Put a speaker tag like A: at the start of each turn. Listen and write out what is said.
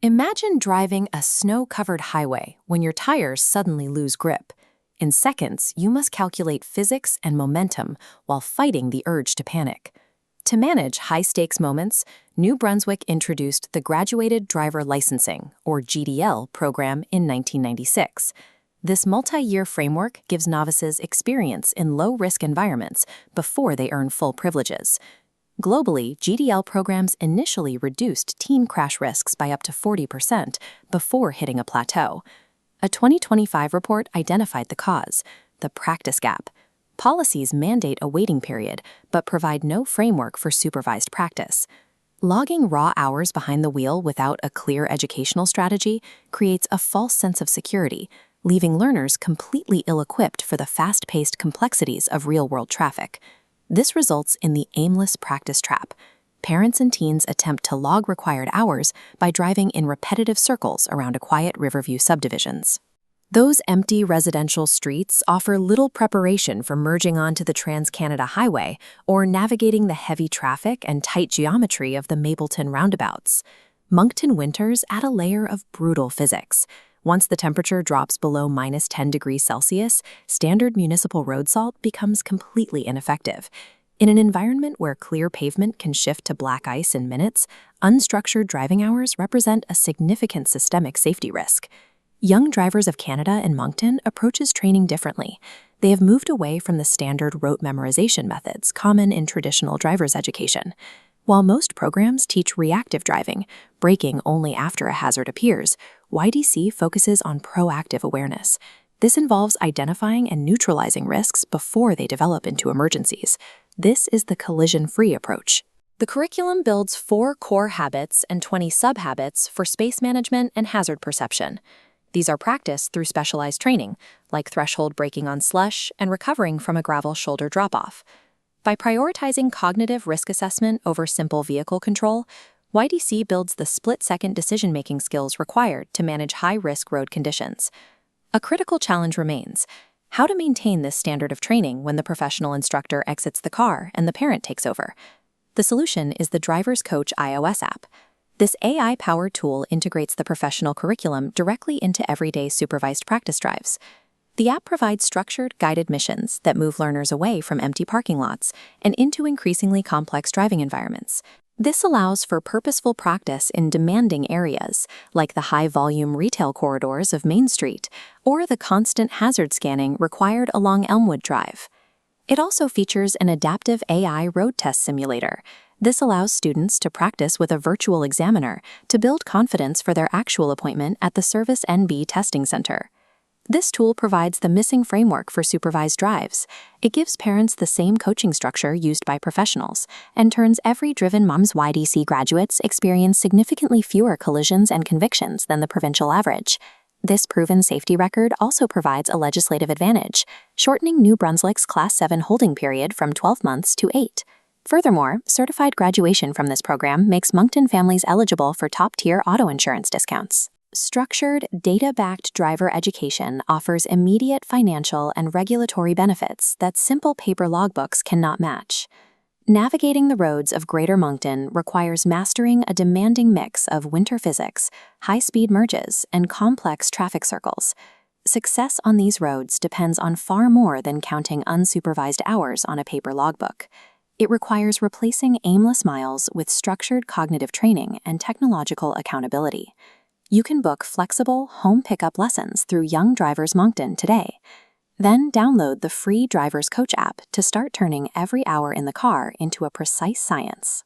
A: Imagine driving a snow-covered highway when your tires suddenly lose grip. In seconds, you must calculate physics and momentum while fighting the urge to panic. To manage high-stakes moments, New Brunswick introduced the Graduated Driver Licensing, or GDL, program in 1996. This multi-year framework gives novices experience in low-risk environments before they earn full privileges. Globally, GDL programs initially reduced teen crash risks by up to 40% before hitting a plateau. A 2025 report identified the cause: the practice gap. Policies mandate a waiting period, but provide no framework for supervised practice. Logging raw hours behind the wheel without a clear educational strategy creates a false sense of security, leaving learners completely ill-equipped for the fast-paced complexities of real-world traffic. This results in the aimless practice trap. Parents and teens attempt to log required hours by driving in repetitive circles around a quiet Riverview subdivisions. Those empty residential streets offer little preparation for merging onto the Trans-Canada Highway or navigating the heavy traffic and tight geometry of the Mapleton roundabouts. Moncton winters add a layer of brutal physics. Once the temperature drops below -10 degrees Celsius, standard municipal road salt becomes completely ineffective. In an environment where clear pavement can shift to black ice in minutes, unstructured driving hours represent a significant systemic safety risk. Young Drivers of Canada in Moncton approaches training differently. They have moved away from the standard rote memorization methods common in traditional driver's education. While most programs teach reactive driving, braking only after a hazard appears, YDC focuses on proactive awareness. This involves identifying and neutralizing risks before they develop into emergencies. This is the collision-free approach. The curriculum builds 4 core habits and 20 sub-habits for space management and hazard perception. These are practiced through specialized training, like threshold braking on slush and recovering from a gravel shoulder drop-off. By prioritizing cognitive risk assessment over simple vehicle control, YDC builds the split-second decision-making skills required to manage high-risk road conditions. A critical challenge remains: how to maintain this standard of training when the professional instructor exits the car and the parent takes over. The solution is the Driver's Coach iOS app. This AI-powered tool integrates the professional curriculum directly into everyday supervised practice drives. The app provides structured, guided missions that move learners away from empty parking lots and into increasingly complex driving environments. This allows for purposeful practice in demanding areas, like the high-volume retail corridors of Main Street or the constant hazard scanning required along Elmwood Drive. It also features an adaptive AI road test simulator. This allows students to practice with a virtual examiner to build confidence for their actual appointment at the Service NB Testing Center. This tool provides the missing framework for supervised drives. It gives parents the same coaching structure used by professionals and turns every driven mom's YDC graduates experience significantly fewer collisions and convictions than the provincial average. This proven safety record also provides a legislative advantage, shortening New Brunswick's Class 7 holding period from 12 months to 8. Furthermore, certified graduation from this program makes Moncton families eligible for top-tier auto insurance discounts. Structured, data-backed driver education offers immediate financial and regulatory benefits that simple paper logbooks cannot match. Navigating the roads of Greater Moncton requires mastering a demanding mix of winter physics, high-speed merges, and complex traffic circles. Success on these roads depends on far more than counting unsupervised hours on a paper logbook. It requires replacing aimless miles with structured cognitive training and technological accountability. You can book flexible home pickup lessons through Young Drivers Moncton today. Then download the free Driver's Coach app to start turning every hour in the car into a precise science.